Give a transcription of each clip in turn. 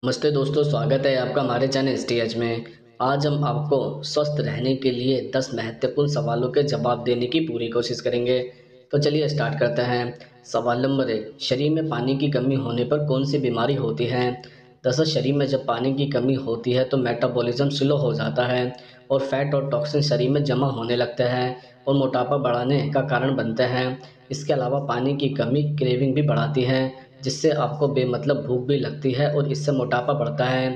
नमस्ते दोस्तों, स्वागत है आपका हमारे चैनल एसटीएच में। आज हम आपको स्वस्थ रहने के लिए 10 महत्वपूर्ण सवालों के जवाब देने की पूरी कोशिश करेंगे। तो चलिए स्टार्ट करते हैं। सवाल नंबर 1, शरीर में पानी की कमी होने पर कौन सी बीमारी होती है? दरअसल शरीर में जब पानी की कमी होती है तो मेटाबॉलिज्म स्लो हो जाता है और फैट और टॉक्सिन शरीर में जमा होने लगते हैं और मोटापा बढ़ाने का कारण बनते हैं। इसके अलावा पानी की कमी क्रेविंग भी बढ़ाती है, जिससे आपको बेमतलब भूख भी लगती है और इससे मोटापा बढ़ता है।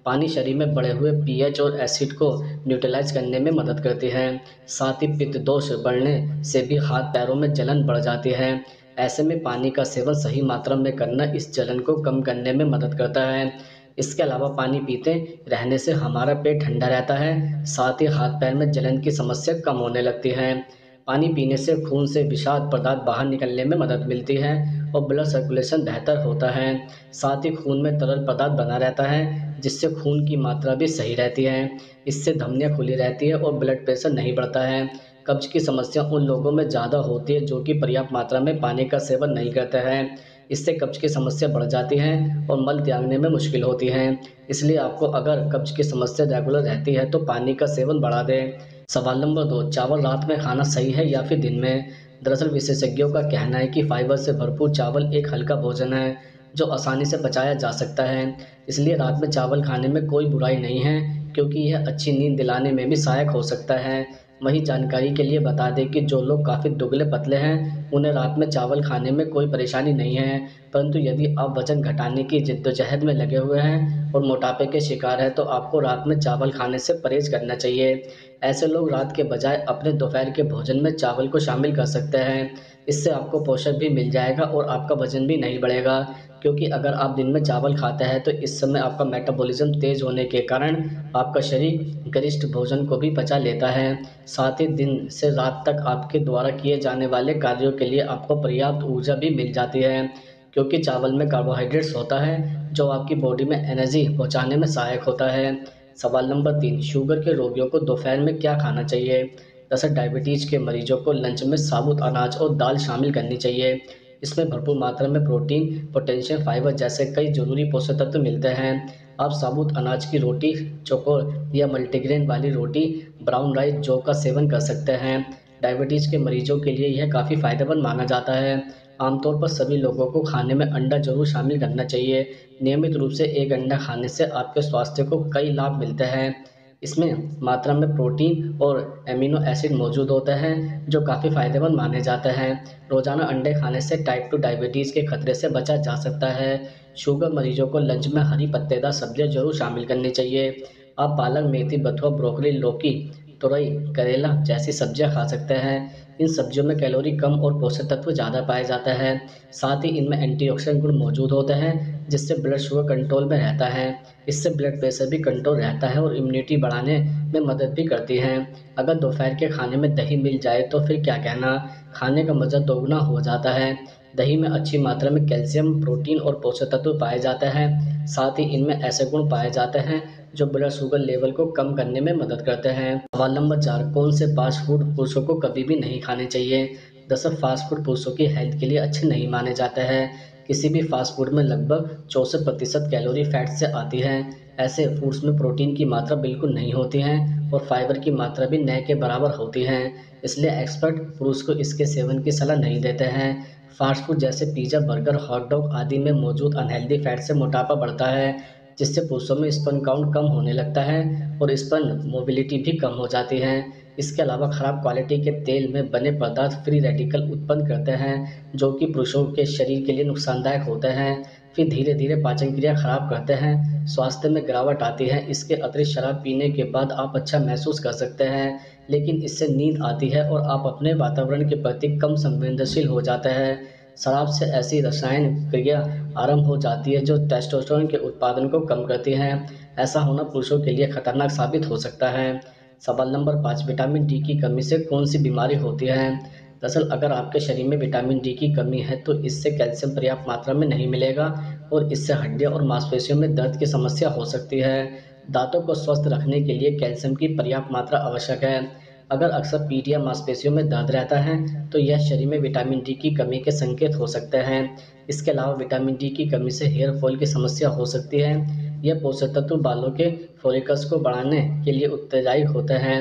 पानी शरीर में बढ़े हुए पीएच और एसिड को न्यूट्रलाइज करने में मदद करती है। साथ ही पित्त दोष बढ़ने से भी हाथ पैरों में जलन बढ़ जाती है। ऐसे में पानी का सेवन सही मात्रा में करना इस जलन को कम करने में मदद करता है। इसके अलावा पानी पीते रहने से हमारा पेट ठंडा रहता है, साथ ही हाथ पैर में जलन की समस्या कम होने लगती है। पानी पीने से खून से विषाक्त पदार्थ बाहर निकलने में मदद मिलती है और ब्लड सर्कुलेशन बेहतर होता है। साथ ही खून में तरल पदार्थ बना रहता है, जिससे खून की मात्रा भी सही रहती है। इससे धमनियाँ खुली रहती है और ब्लड प्रेशर नहीं बढ़ता है। कब्ज की समस्या उन लोगों में ज़्यादा होती है जो कि पर्याप्त मात्रा में पानी का सेवन नहीं करते हैं। इससे कब्ज की समस्या बढ़ जाती है और मल त्यागने में मुश्किल होती है। इसलिए आपको अगर कब्ज की समस्या रेगुलर रहती है तो पानी का सेवन बढ़ा दें। सवाल नंबर 2, चावल रात में खाना सही है या फिर दिन में? दरअसल विशेषज्ञों का कहना है कि फाइबर से भरपूर चावल एक हल्का भोजन है जो आसानी से पचाया जा सकता है। इसलिए रात में चावल खाने में कोई बुराई नहीं है, क्योंकि यह अच्छी नींद दिलाने में भी सहायक हो सकता है। वहीं जानकारी के लिए बता दें कि जो लोग काफ़ी दुबले पतले हैं उन्हें रात में चावल खाने में कोई परेशानी नहीं है, परंतु यदि आप वजन घटाने की जिद्दोजहद में लगे हुए हैं और मोटापे के शिकार हैं तो आपको रात में चावल खाने से परहेज करना चाहिए। ऐसे लोग रात के बजाय अपने दोपहर के भोजन में चावल को शामिल कर सकते हैं। इससे आपको पोषक भी मिल जाएगा और आपका वजन भी नहीं बढ़ेगा, क्योंकि अगर आप दिन में चावल खाते हैं तो इस समय आपका मेटाबॉलिज्म तेज़ होने के कारण आपका शरीर गरिष्ठ भोजन को भी पचा लेता है। साथ ही दिन से रात तक आपके द्वारा किए जाने वाले कार्यों के लिए आपको पर्याप्त ऊर्जा भी मिल जाती है, क्योंकि चावल में कार्बोहाइड्रेट्स होता है जो आपकी बॉडी में एनर्जी पहुंचाने में सहायक होता है। सवाल नंबर 3, शुगर के रोगियों को दोपहर में क्या खाना चाहिए? दरअसल डायबिटीज़ के मरीजों को लंच में साबुत अनाज और दाल शामिल करनी चाहिए। इसमें भरपूर मात्रा में प्रोटीन, पोटेशियम, फाइबर जैसे कई जरूरी पोषक तत्व मिलते हैं। आप साबुत अनाज की रोटी, चौकोर या मल्टीग्रेन वाली रोटी, ब्राउन राइस, जौ का सेवन कर सकते हैं। डायबिटीज़ के मरीजों के लिए यह काफ़ी फायदेमंद माना जाता है। आमतौर पर सभी लोगों को खाने में अंडा जरूर शामिल करना चाहिए। नियमित रूप से एक अंडा खाने से आपके स्वास्थ्य को कई लाभ मिलते हैं। इसमें मात्रा में प्रोटीन और एमिनो एसिड मौजूद होते हैं जो काफ़ी फायदेमंद माने जाते हैं। रोजाना अंडे खाने से टाइप 2 डायबिटीज़ के खतरे से बचा जा सकता है। शुगर मरीजों को लंच में हरी पत्तेदार सब्जियां जरूर शामिल करनी चाहिए। आप पालक, मेथी, बथुआ, ब्रोकली, लौकी, तुरई, करेला जैसी सब्जियां खा सकते हैं। इन सब्जियों में कैलोरी कम और पोषक तत्व ज़्यादा पाए जाते हैं। साथ ही इनमें एंटीऑक्सीडेंट गुण मौजूद होते हैं, जिससे ब्लड शुगर कंट्रोल में रहता है। इससे ब्लड प्रेशर भी कंट्रोल रहता है और इम्यूनिटी बढ़ाने में मदद भी करती है। अगर दोपहर के खाने में दही मिल जाए तो फिर क्या कहना, खाने का मज़ा दोगुना हो जाता है। दही में अच्छी मात्रा में कैल्शियम, प्रोटीन और पोषक तत्व पाए जाते हैं। साथ ही इनमें ऐसे गुण पाए जाते हैं जो ब्लड शुगर लेवल को कम करने में मदद करते हैं। सवाल नंबर 4, कौन से फास्ट फूड पुरुषों को कभी भी नहीं खाने चाहिए? दरअसल फास्ट फूड पुरुषों की हेल्थ के लिए अच्छे नहीं माने जाते हैं। किसी भी फास्ट फूड में लगभग 64% कैलोरी फैट से आती है। ऐसे फूड्स में प्रोटीन की मात्रा बिल्कुल नहीं होती है और फाइबर की मात्रा भी न के बराबर होती है। इसलिए एक्सपर्ट पुरुष को इसके सेवन की सलाह नहीं देते हैं। फास्ट फूड जैसे पिज़्ज़ा, बर्गर, हॉट डॉग आदि में मौजूद अनहेल्दी फैट से मोटापा बढ़ता है, जिससे पुरुषों में स्पर्म काउंट कम होने लगता है और स्पर्म मोबिलिटी भी कम हो जाती है। इसके अलावा खराब क्वालिटी के तेल में बने पदार्थ फ्री रेडिकल उत्पन्न करते हैं, जो कि पुरुषों के शरीर के लिए नुकसानदायक होते हैं। फिर धीरे धीरे पाचन क्रिया खराब करते हैं, स्वास्थ्य में गिरावट आती है। इसके अतिरिक्त शराब पीने के बाद आप अच्छा महसूस कर सकते हैं, लेकिन इससे नींद आती है और आप अपने वातावरण के प्रति कम संवेदनशील हो जाते हैं। शराब से ऐसी रसायन क्रिया आरंभ हो जाती है जो टेस्टोस्टेरोन के उत्पादन को कम करती है। ऐसा होना पुरुषों के लिए खतरनाक साबित हो सकता है। सवाल नंबर 5, विटामिन डी की कमी से कौन सी बीमारी होती है? दरअसल अगर आपके शरीर में विटामिन डी की कमी है तो इससे कैल्शियम पर्याप्त मात्रा में नहीं मिलेगा और इससे हड्डियों और मांसपेशियों में दर्द की समस्या हो सकती है। दांतों को स्वस्थ रखने के लिए कैल्शियम की पर्याप्त मात्रा आवश्यक है। अगर अक्सर पीठ या मांसपेशियों में दर्द रहता है तो यह शरीर में विटामिन डी की कमी के संकेत हो सकते हैं। इसके अलावा विटामिन डी की कमी से हेयर फॉल की समस्या हो सकती है, यह पोषक तत्व बालों के फॉलिकल्स को बढ़ाने के लिए उत्तेजक होते हैं।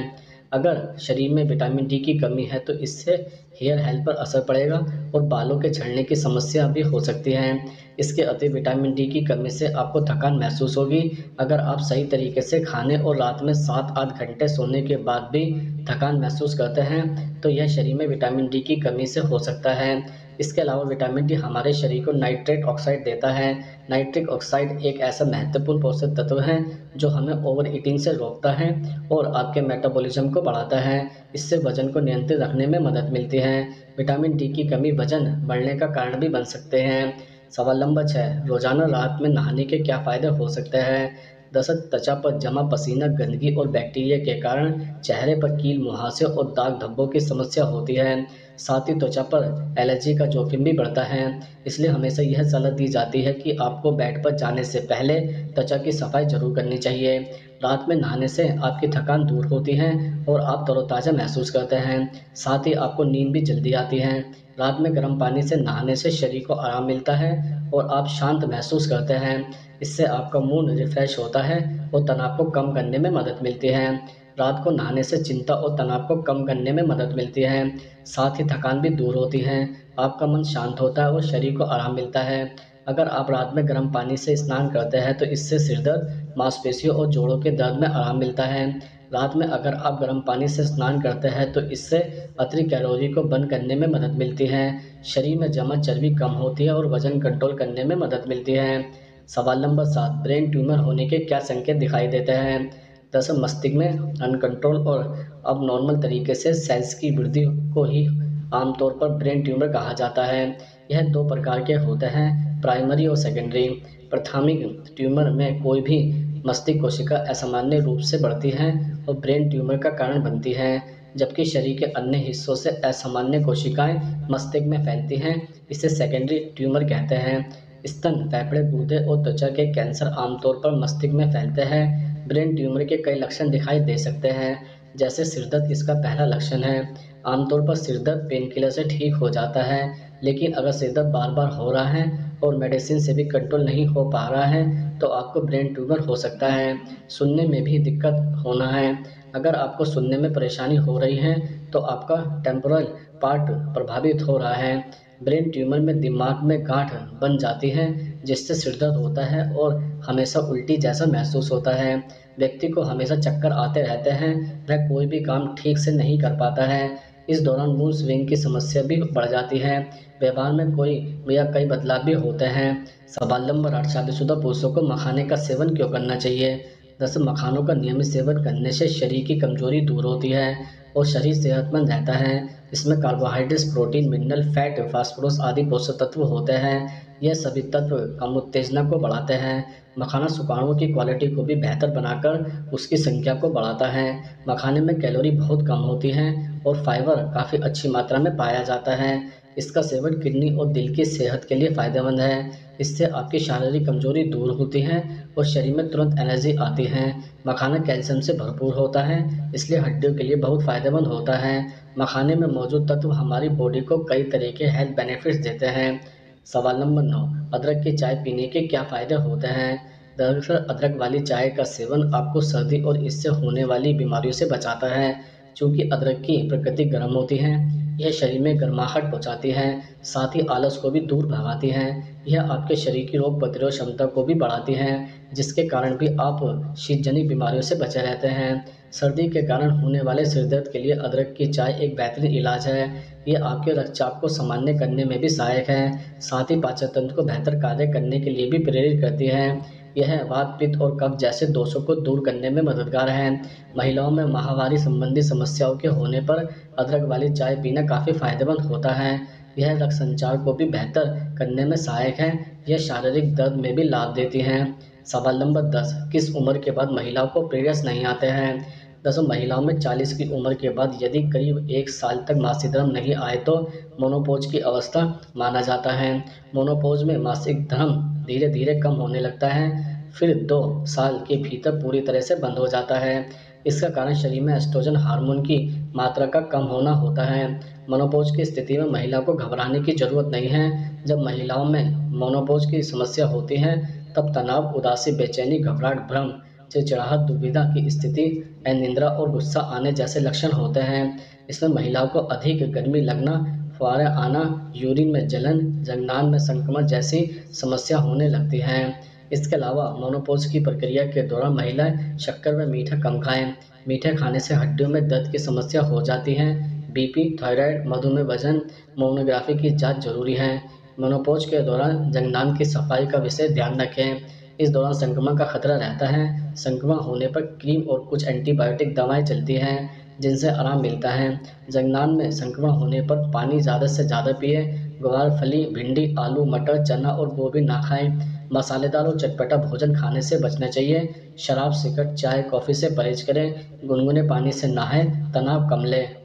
अगर शरीर में विटामिन डी की कमी है तो इससे हेयर हेल्थ पर असर पड़ेगा और बालों के झड़ने की समस्या भी हो सकती है। इसके अतिरिक्त विटामिन डी की कमी से आपको थकान महसूस होगी। अगर आप सही तरीके से खाने और रात में 7-8 घंटे सोने के बाद भी थकान महसूस करते हैं तो यह शरीर में विटामिन डी की कमी से हो सकता है। इसके अलावा विटामिन डी हमारे शरीर को नाइट्रेट ऑक्साइड देता है। नाइट्रिक ऑक्साइड एक ऐसा महत्वपूर्ण पोषक तत्व है जो हमें ओवर ईटिंग से रोकता है और आपके मेटाबॉलिज्म को बढ़ाता है। इससे वजन को नियंत्रित रखने में मदद मिलती है। विटामिन डी की कमी वजन बढ़ने का कारण भी बन सकते हैं। सवाल नंबर 6, रोजाना रात में नहाने के क्या फायदे हो सकते हैं? दरअसल त्वचा पर जमा पसीना, गंदगी और बैक्टीरिया के कारण चेहरे पर कील, मुहासे और दाग धब्बों की समस्या होती है। साथ ही त्वचा पर एलर्जी का जोखिम भी बढ़ता है। इसलिए हमेशा यह सलाह दी जाती है कि आपको बेड पर जाने से पहले त्वचा की सफाई जरूर करनी चाहिए। रात में नहाने से आपकी थकान दूर होती है और आप तरोताज़ा महसूस करते हैं। साथ ही आपको नींद भी जल्दी आती है। रात में गर्म पानी से नहाने से शरीर को आराम मिलता है और आप शांत महसूस करते हैं। इससे आपका मूड रिफ्रेश होता है और तनाव को कम करने में मदद मिलती है। रात को नहाने से चिंता और तनाव को कम करने में मदद मिलती है। साथ ही थकान भी दूर होती है। आपका मन शांत होता है और शरीर को आराम मिलता है। अगर आप रात में गर्म पानी से स्नान करते हैं तो इससे सिरदर्द, मांसपेशियों और जोड़ों के दर्द में आराम मिलता है। रात में अगर आप गर्म पानी से स्नान करते हैं तो इससे अतिरिक्त कैलोरी को बर्न करने में मदद मिलती है। शरीर में जमा चर्बी कम होती है और वजन कंट्रोल करने में मदद मिलती है। सवाल नंबर 7, ब्रेन ट्यूमर होने के क्या संकेत दिखाई देते हैं? दरअसल मस्तिष्क में अनकंट्रोल और अबनॉर्मल तरीके से सेल्स की वृद्धि को ही आमतौर पर ब्रेन ट्यूमर कहा जाता है। यह 2 प्रकार के होते हैं, प्राइमरी और सेकेंडरी। प्राथमिक ट्यूमर में कोई भी मस्तिष्क कोशिका असामान्य रूप से बढ़ती है और ब्रेन ट्यूमर का कारण बनती है, जबकि शरीर के अन्य हिस्सों से असामान्य कोशिकाएं मस्तिष्क में फैलती हैं। इसे सेकेंडरी ट्यूमर कहते हैं। स्तन, फेफड़े, गुर्दे और त्वचा के कैंसर आमतौर पर मस्तिष्क में फैलते हैं। ब्रेन ट्यूमर के कई लक्षण दिखाई दे सकते हैं, जैसे सिरदर्द इसका पहला लक्षण है। आमतौर पर सिरदर्द पेनकिलर से ठीक हो जाता है, लेकिन अगर सिरदर्द बार बार हो रहा है और मेडिसिन से भी कंट्रोल नहीं हो पा रहा है तो आपको ब्रेन ट्यूमर हो सकता है। सुनने में भी दिक्कत होना है। अगर आपको सुनने में परेशानी हो रही है तो आपका टेम्पोरल पार्ट प्रभावित हो रहा है। ब्रेन ट्यूमर में दिमाग में गांठ बन जाती है जिससे सिरदर्द होता है और हमेशा उल्टी जैसा महसूस होता है। व्यक्ति को हमेशा चक्कर आते रहते हैं, वह कोई भी काम ठीक से नहीं कर पाता है। इस दौरान मूड स्विंग की समस्या भी बढ़ जाती है। व्यवहार में कोई या कई बदलाव भी होते हैं। सवाल नंबर 8, शादीशुदा पुरुषों को मखाने का सेवन क्यों करना चाहिए? दरअसल मखानों का नियमित सेवन करने से शरीर की कमजोरी दूर होती है और शरीर सेहतमंद रहता है। इसमें carbohydrates, protein, mineral, fat, phosphorus आदि पोषक तत्व होते हैं। यह सभी तत्व कम उत्तेजना को बढ़ाते हैं। मखाना शुक्राणुओं की क्वालिटी को भी बेहतर बनाकर उसकी संख्या को बढ़ाता है। मखाने में कैलोरी बहुत कम होती है और फाइबर काफ़ी अच्छी मात्रा में पाया जाता है। इसका सेवन किडनी और दिल की सेहत के लिए फायदेमंद है। इससे आपकी शारीरिक कमजोरी दूर होती है और शरीर में तुरंत एनर्जी आती है। मखाना कैल्शियम से भरपूर होता है, इसलिए हड्डियों के लिए बहुत फायदेमंद होता है। मखाने में मौजूद तत्व हमारी बॉडी को कई तरह के हेल्थ बेनिफिट्स देते हैं। सवाल नंबर 9, अदरक की चाय पीने के क्या फ़ायदे होते हैं? दरअसल अदरक वाली चाय का सेवन आपको सर्दी और इससे होने वाली बीमारियों से बचाता है। चूँकि अदरक की प्रकृति गर्म होती है, यह शरीर में गर्माहट पहुँचाती है, साथ ही आलस को भी दूर भगाती है। यह आपके शरीर की रोग प्रतिरोध क्षमता को भी बढ़ाती है, जिसके कारण भी आप शीतजनित बीमारियों से बचे रहते हैं। सर्दी के कारण होने वाले सिरदर्द के लिए अदरक की चाय एक बेहतरीन इलाज है। ये आपके रक्तचाप को सामान्य करने में भी सहायक है, साथ ही पाचन तंत्र को बेहतर कार्य करने के लिए भी प्रेरित करती है। यह वात, पित्त और कब्ज जैसे दोषों को दूर करने में मददगार है। महिलाओं में माहवारी संबंधी समस्याओं के होने पर अदरक वाली चाय पीना काफ़ी फायदेमंद होता है। यह रक्त संचार को भी बेहतर करने में सहायक है। यह शारीरिक दर्द में भी लाभ देती है। सवाल नंबर 10, किस उम्र के बाद महिलाओं को पीरियड्स नहीं आते हैं? दरअसल महिलाओं में 40 की उम्र के बाद यदि करीब 1 साल तक मासिक धर्म नहीं आए तो मोनोपोज की अवस्था माना जाता है। मोनोपोज में मासिक धर्म धीरे धीरे कम होने लगता है, फिर 2 साल के भीतर पूरी तरह से बंद हो जाता है। इसका कारण शरीर में एस्ट्रोजन हार्मोन की मात्रा का कम होना होता है। मोनोपोज की स्थिति में महिला को घबराने की जरूरत नहीं है। जब महिलाओं में मोनोपोज की समस्या होती है तब तनाव, उदासी, बेचैनी, घबराहट, भ्रम, चिड़चिड़ाहट, दुविधा की स्थिति, अनिद्रा और गुस्सा आने जैसे लक्षण होते हैं। इसमें महिलाओं को अधिक गर्मी लगना, फुहारे आना, यूरिन में जलन, जगनान में संक्रमण जैसी समस्या होने लगती है। इसके अलावा मेनोपॉज की प्रक्रिया के दौरान महिलाएं शक्कर व मीठा कम खाएं। मीठे खाने से हड्डियों में दर्द की समस्या हो जाती है। बीपी, थायराइड, मधुमेह, वजन, मोनोग्राफी की जांच जरूरी है। मेनोपॉज के दौरान जगनान की सफाई का विशेष ध्यान रखें। इस दौरान संक्रमण का खतरा रहता है। संक्रमण होने पर क्रीम और कुछ एंटीबायोटिक दवाएं चलती हैं जिनसे आराम मिलता है। जगनान में संक्रमण होने पर पानी ज़्यादा से ज़्यादा पिए। ग्वार फली, भिंडी, आलू, मटर, चना और गोभी ना खाएं। मसालेदार और चटपटा भोजन खाने से बचना चाहिए। शराब, सिगरेट, चाय, कॉफ़ी से परहेज करें। गुनगुने पानी से नहाएं। तनाव कम लें।